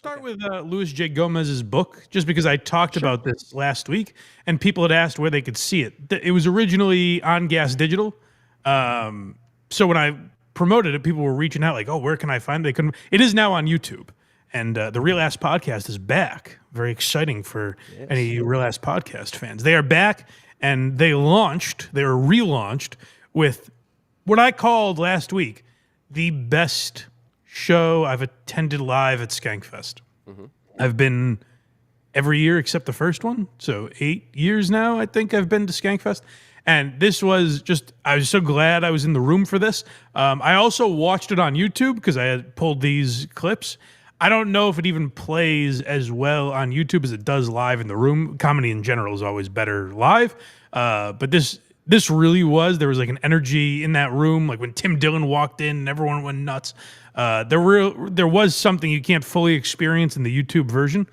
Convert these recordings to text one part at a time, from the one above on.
start with Luis J. Gomez's book, just because I talked about this last week, and people had asked where they could see it. It was originally on Gas Digital, so when I promoted it, people were reaching out like, "Oh, where can I find it?" They couldn't. It is now on YouTube, and the Real Ass Podcast is back. Very exciting for any Real Ass Podcast fans. They are back, and they were relaunched with what I called last week the best show I've attended live at Skankfest. I've been every year except the first one, so 8 years now I think I've been to Skankfest, and this was just, I was so glad I was in the room for this. I also watched it on YouTube because I had pulled these clips. I don't know if it even plays as well on YouTube as it does live in the room. Comedy in general is always better live, but this really was. There was like an energy in that room, like when Tim Dillon walked in and everyone went nuts. There was something you can't fully experience in the YouTube version,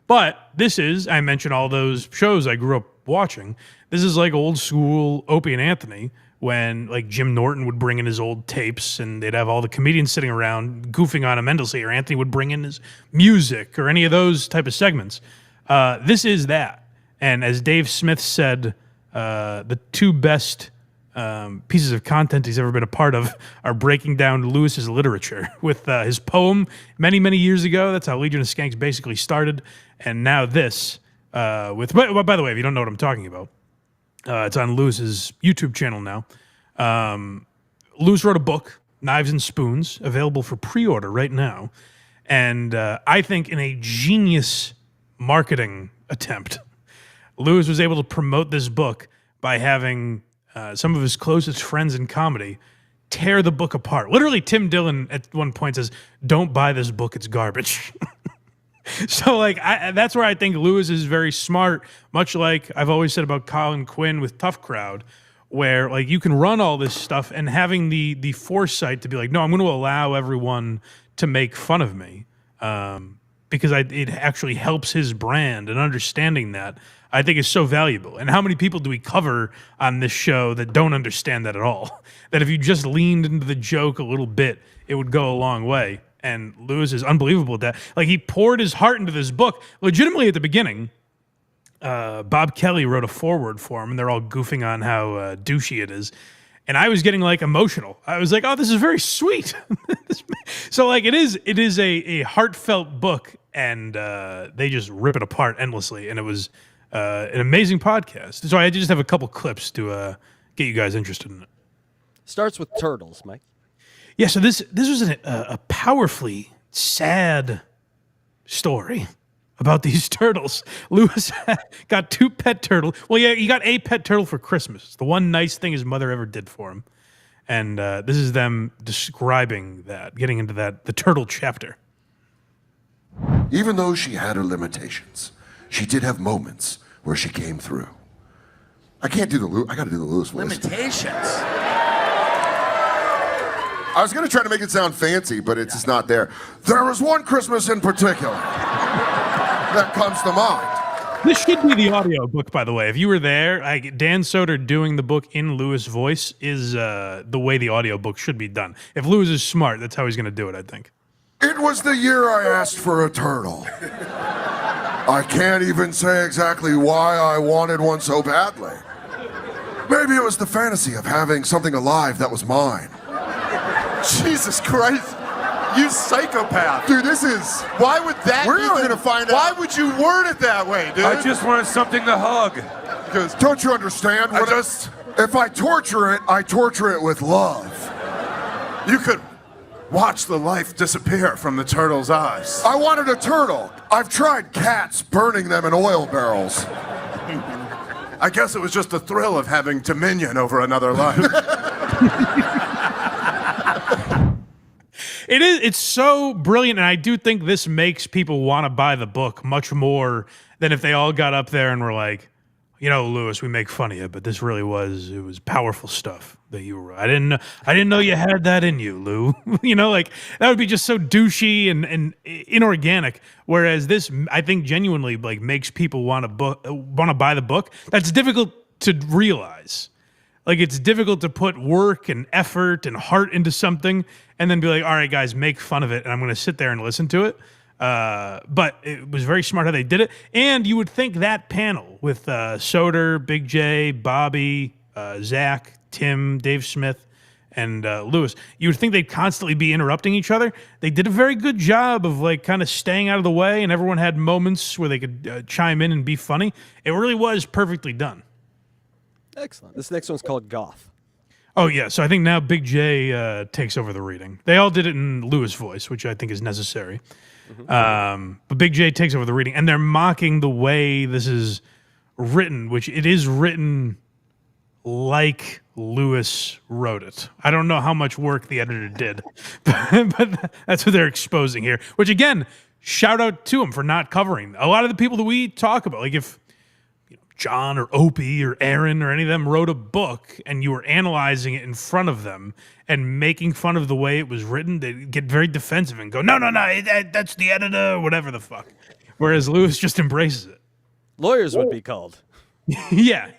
but this is, I mentioned all those shows I grew up watching. This is like old school Opie and Anthony, when like Jim Norton would bring in his old tapes and they'd have all the comedians sitting around goofing on him endlessly, or Anthony would bring in his music or any of those type of segments. This is that. And as Dave Smith said, the two best pieces of content he's ever been a part of are breaking down Lewis's literature with his poem many, many years ago. That's how Legion of Skanks basically started. And now this with, by the way, if you don't know what I'm talking about, it's on Lewis's YouTube channel now. Lewis wrote a book, Knives and Spoons, available for pre-order right now. And I think in a genius marketing attempt, Lewis was able to promote this book by having some of his closest friends in comedy tear the book apart. Literally, Tim Dillon at one point says, "Don't buy this book, it's garbage." So, like, that's where I think Lewis is very smart, much like I've always said about Colin Quinn with Tough Crowd, where, like, you can run all this stuff and having the foresight to be like, no, I'm going to allow everyone to make fun of me because it actually helps his brand, and understanding that, I think, is so valuable. And how many people do we cover on this show that don't understand that at all? That if you just leaned into the joke a little bit, it would go a long way. And Lewis is unbelievable at that. Like, he poured his heart into this book. Legitimately, at the beginning, Bob Kelly wrote a foreword for him, and they're all goofing on how douchey it is. And I was getting, like, emotional. I was like, oh, this is very sweet. So, like, it is a heartfelt book, and they just rip it apart endlessly. And it was an amazing podcast. So I just have a couple clips to get you guys interested in it. Starts with turtles, Mike. Yeah, so this was a powerfully sad story about these turtles. Lewis got two pet turtles. Well, yeah, he got a pet turtle for Christmas. It's the one nice thing his mother ever did for him. And this is them describing that, getting into that, the turtle chapter. Even though she had her limitations, she did have moments where she came through. I can't do I gotta do the Lewis voice. Limitations. I was going to try to make it sound fancy, but it's just not there. There was one Christmas in particular that comes to mind. This should be the audio book, by the way. If you were there, like, Dan Soder doing the book in Lewis' voice is the way the audio book should be done. If Lewis is smart, that's how he's going to do it, I think. It was the year I asked for a turtle. I can't even say exactly why I wanted one so badly. Maybe it was the fantasy of having something alive that was mine. Jesus Christ, you psychopath. Dude, this is... Why would that We're not gonna find out. Why would you word it that way, dude? I just wanted something to hug. Because don't you understand? If I torture it with love. You could watch the life disappear from the turtle's eyes. I wanted a turtle. I've tried cats, burning them in oil barrels. I guess it was just the thrill of having dominion over another life. It's so brilliant, and I do think this makes people want to buy the book much more than if they all got up there and were like, you know, Lewis, we make fun of you, but this really was powerful stuff that you wrote. I didn't know you had that in you, Lou. You know, like, that would be just so douchey and inorganic. Whereas this, I think, genuinely, like, makes people want to buy the book. That's difficult to realize. Like, it's difficult to put work and effort and heart into something and then be like, all right, guys, make fun of it, and I'm going to sit there and listen to it. But it was very smart how they did it. And you would think that panel with Soder, Big J, Bobby, Zach, Tim, Dave Smith, and Lewis, you would think they'd constantly be interrupting each other. They did a very good job of like kind of staying out of the way, and everyone had moments where they could chime in and be funny. It really was perfectly done. Excellent. This next one's called Goth. Oh, yeah. So I think now Big J takes over the reading. They all did it in Lewis' voice, which I think is necessary. But Big J takes over the reading, and they're mocking the way this is written, which it is written like Lewis wrote it. I don't know how much work the editor did, but that's what they're exposing here, which, again, shout out to him for not covering. A lot of the people that we talk about, like if John or Opie or Aaron or any of them wrote a book and you were analyzing it in front of them and making fun of the way it was written, they get very defensive and go, no, that's the editor, or whatever the fuck. Whereas Lewis just embraces it. Lawyers would be called. Yeah.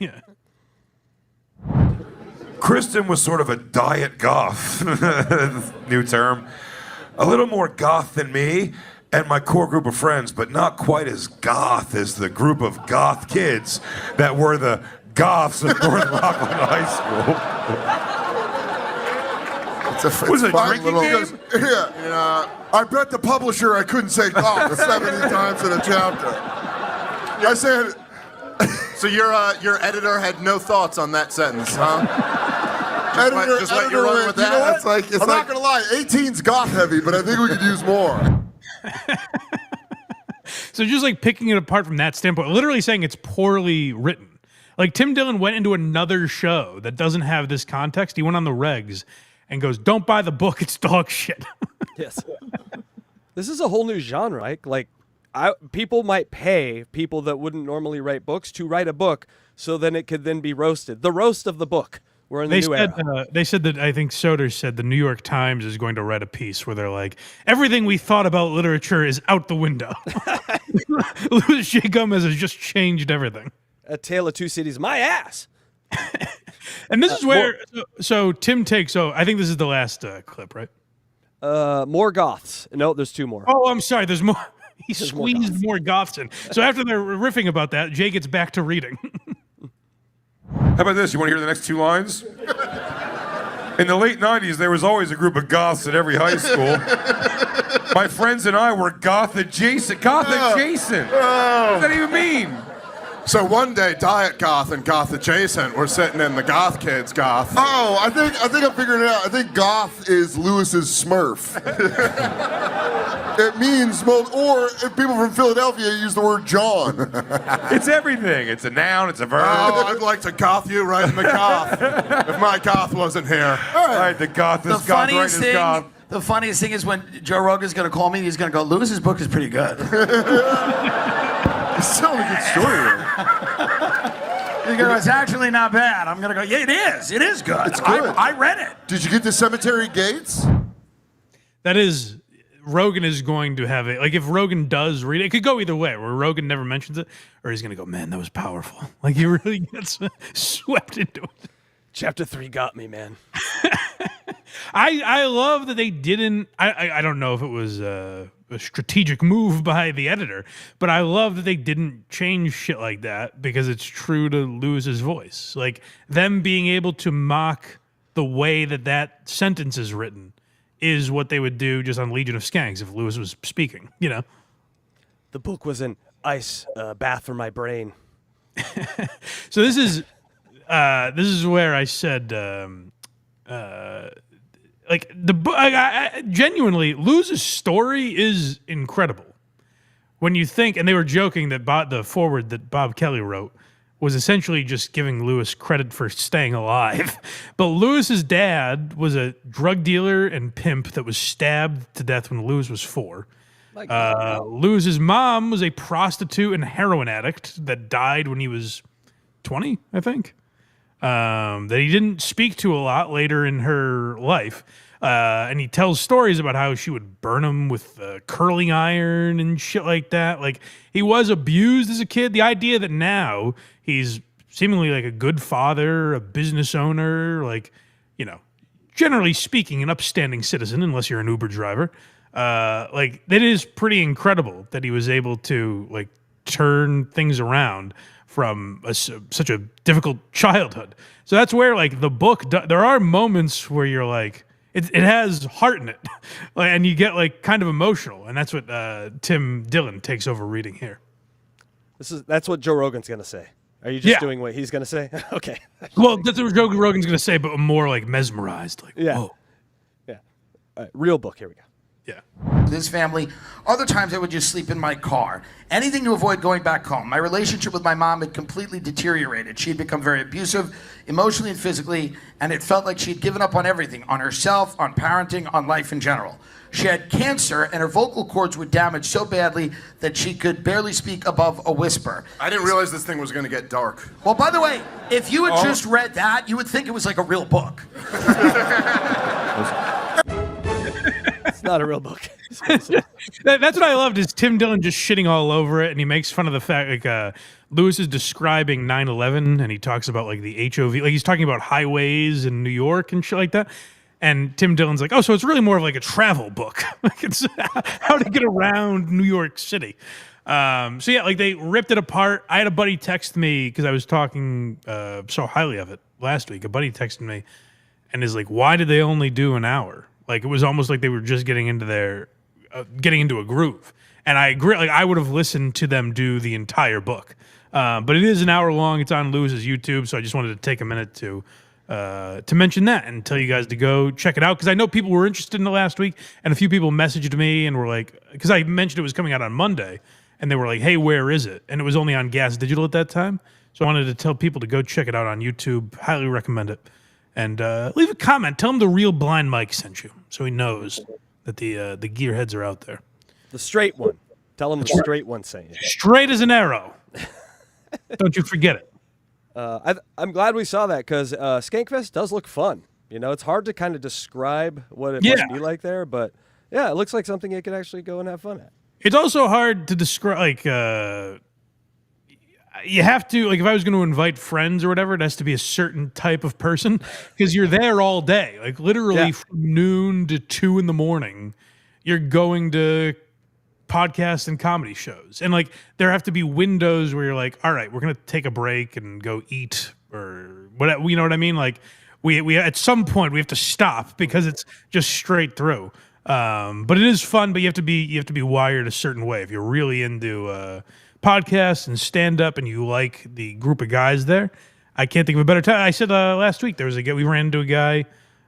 Kristen was sort of a diet goth, new term. A little more goth than me and my core group of friends, but not quite as goth as the group of goth kids that were the goths of North Rockland High School. Was it a drinking game? Yeah. I bet the publisher I couldn't say golf 70 times in a chapter. I said. So your editor had no thoughts on that sentence, huh? Just let you run with that. You know what? I'm not gonna lie, 18's goth heavy, but I think we could use more. So just like picking it apart from that standpoint, literally saying it's poorly written. Like Tim Dillon went into another show that doesn't have this context. He went on the regs and goes, "Don't buy the book; it's dog shit." Yes. This is a whole new genre, Mike. Like, people might pay people that wouldn't normally write books to write a book, so then it could then be roasted. The roast of the book. We're in the new era. They said that, I think Soder said the New York Times is going to write a piece where they're like, everything we thought about literature is out the window. Louis J. Gomez has just changed everything. A Tale of Two Cities, my ass. And this is where, so Tim takes, I think this is the last clip, right? More goths. No, there's two more. Oh, I'm sorry, there's more. He squeezed more goths in. So after they're riffing about that, Jay gets back to reading. How about this? You want to hear the next two lines? In the late 90s, there was always a group of goths at every high school. My friends and I were goth adjacent. Goth adjacent. What does that even mean? So one day, Diet Goth and Goth Adjacent were sitting in the Goth Kids Goth. Oh, I think I'm figuring it out. I think goth is Lewis's Smurf. It means, or if people from Philadelphia use the word John. It's everything. It's a noun. It's a verb. Oh, I'd like to goth you right in the goth if my goth wasn't here. All right, the goth is goth right is goth. The funniest thing is when Joe Rogan's going to call me, he's going to go, Lewis's book is pretty good. It's still a good story. He goes, it's actually not bad. I'm going to go, yeah, it is. It is good. It's good. I read it. Did you get the Cemetery Gates? That is, Rogan is going to have it. Like if Rogan does read it, it could go either way, where Rogan never mentions it, or he's going to go, man, that was powerful. Like he really gets swept into it. Chapter 3 got me, man. I love that they didn't. I don't know if it was a strategic move by the editor, but I love that they didn't change shit like that because it's true to Lewis's voice. Like them being able to mock the way that sentence is written is what they would do just on Legion of Skanks if Lewis was speaking. You know, The book was an ice bath for my brain. So this is where I said. Like the book, genuinely, Lewis' story is incredible. When you think, and they were joking that the foreword that Bob Kelly wrote was essentially just giving Lewis credit for staying alive. But Lewis's dad was a drug dealer and pimp that was stabbed to death when Lewis was 4. Lewis's mom was a prostitute and heroin addict that died when he was 20, I think. That he didn't speak to a lot later in her life. And he tells stories about how she would burn him with curling iron and shit like that. Like, he was abused as a kid. The idea that now he's seemingly like a good father, a business owner, like, you know, generally speaking, an upstanding citizen, unless you're an Uber driver. Like it is pretty incredible that he was able to like turn things around from such a difficult childhood. So that's where like the book, there are moments where you're like, it has heart in it, and you get like kind of emotional, and that's what Tim Dillon takes over reading here. That's what Joe Rogan's gonna say. Are you just doing what he's gonna say? Okay. Well, that's what Joe Rogan's gonna say, but more like mesmerized. Like, yeah, whoa. Yeah. All right, real book. Here we go. Yeah. This family. Other times I would just sleep in my car. Anything to avoid going back home. My relationship with my mom had completely deteriorated. She had become very abusive, emotionally and physically, and it felt like she'd given up on everything, on herself, on parenting, on life in general. She had cancer, and her vocal cords were damaged so badly that she could barely speak above a whisper. I didn't realize this thing was going to get dark. Well, by the way, if you had just read that, you would think it was like a real book. It's not a real book. That's what I loved is Tim Dillon just shitting all over it, and he makes fun of the fact like Lewis is describing 9/11, and he talks about like the HOV, like he's talking about highways in New York and shit like that. And Tim Dillon's like, oh, so it's really more of like a travel book. Like it's how to get around New York City. So yeah, like they ripped it apart. I had a buddy text me because I was talking so highly of it last week. A buddy texted me and is like, why did they only do an hour? Like it was almost like they were just getting into a groove. And I agree. Like I would have listened to them do the entire book, but it is an hour long. It's on Lewis's YouTube, so I just wanted to take a minute to mention that and tell you guys to go check it out because I know people were interested in the last week, and a few people messaged me and were like, because I mentioned it was coming out on Monday, and they were like, "Hey, where is it?" And it was only on Gas Digital at that time, so I wanted to tell people to go check it out on YouTube. Highly recommend it. And leave a comment. Tell him the real Blind Mike sent you, so he knows that the gearheads are out there. The straight one. Tell him the straight one saying it. Straight as an arrow. Don't you forget it. I'm glad we saw that because Skankfest does look fun. You know, it's hard to kind of describe what it must be like there, but yeah, it looks like something you can actually go and have fun at. It's also hard to describe, like, you have to, like, if I was going to invite friends or whatever, it has to be a certain type of person because you're there all day. Like, literally from noon to 2 in the morning, you're going to podcasts and comedy shows. And, like, there have to be windows where you're like, all right, we're going to take a break and go eat or whatever. You know what I mean? Like, we at some point, we have to stop because it's just straight through. But it is fun, but you have to be wired a certain way. If you're really into podcasts and stand-up and you like the group of guys there, I can't think of a better time. I said last week we ran into a guy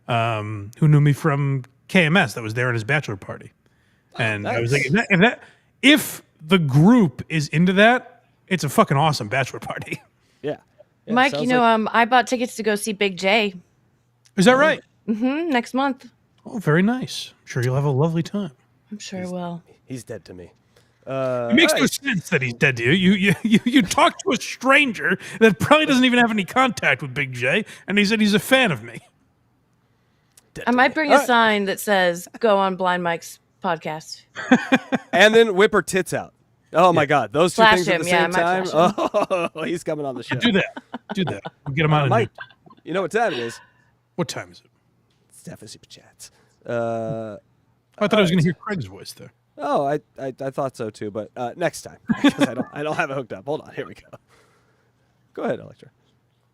who knew me from KMS that was there at his bachelor party. And nice. I was like, if the group is into that, it's a fucking awesome bachelor party. Yeah. Mike, you know, I bought tickets to go see Big J. Is that right? Mm-hmm. Next month. Oh, very nice. I'm sure you'll have a lovely time. I'm sure I will. He's dead to me. It makes no sense that he's dead to you. You talk to a stranger that probably doesn't even have any contact with Big J, and he said he's a fan of me. I might bring a sign that says, go on Blind Mike's podcast. And then whip her tits out. Oh, my God. Those two things at the same time? Oh, he's coming on the show. Do that. We'll get him on. Mike, you know what time it is? What time is it? It's definitely Super Chats. I thought I was going to hear Craig's voice there. Oh, I thought so too, but next time because I don't have it hooked up. Hold on, here we go. Go ahead, Electra.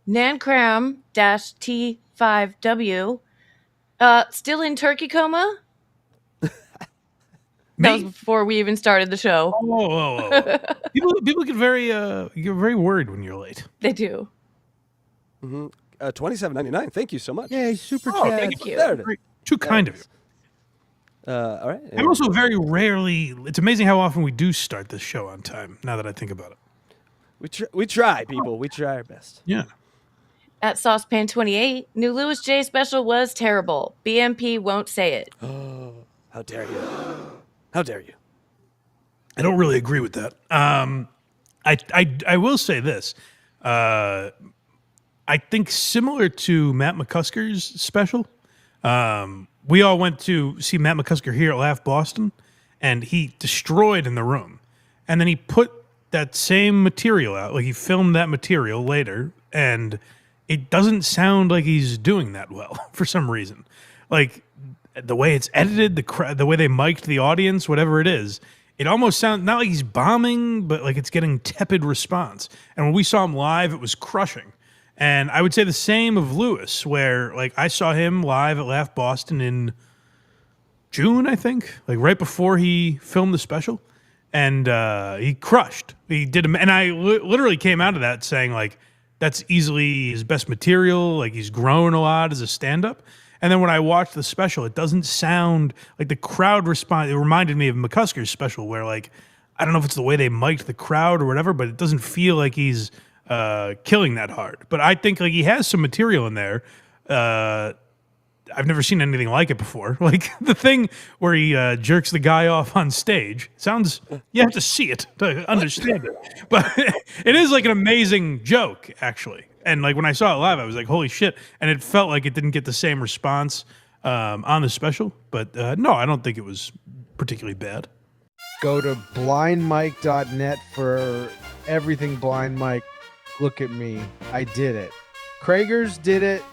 Nancram-T5W, still in turkey coma. That was before we even started the show. Oh. People get very worried when you're late. They do. Mm-hmm. $27.99. Thank you so much. Yay, Super Chat. Thank you. There it is. Too kind of you. All right. I'm also very rarely. It's amazing how often we do start this show on time. Now that I think about it, we try, people. We try our best. Yeah. At Saucepan28, new Louis J special was terrible. BMP won't say it. Oh, how dare you! How dare you! I don't really agree with that. I will say this. I think similar to Matt McCusker's special. We all went to see Matt McCusker here at Laugh Boston, and he destroyed in the room. And then he put that same material out. Like, he filmed that material later, and it doesn't sound like he's doing that well for some reason. Like, the way it's edited, the way they mic'd the audience, whatever it is, it almost sounds not like he's bombing, but like it's getting tepid response. And when we saw him live, it was crushing. And I would say the same of Lewis, where like I saw him live at Laugh Boston in June, I think, like right before he filmed the special, and he crushed. He did, and I literally came out of that saying like that's easily his best material. Like he's grown a lot as a stand-up. And then when I watched the special, it doesn't sound like the crowd response. It reminded me of McCusker's special, where like I don't know if it's the way they mic'd the crowd or whatever, but it doesn't feel like he's killing that hard. But I think like he has some material in there. I've never seen anything like it before. Like the thing where he jerks the guy off on stage sounds, you have to see it to understand it. But it is like an amazing joke, actually. And like when I saw it live, I was like, holy shit. And it felt like it didn't get the same response on the special. But no, I don't think it was particularly bad. Go to blindmike.net for everything Blind Mike. Look at me. I did it. Kragers did it.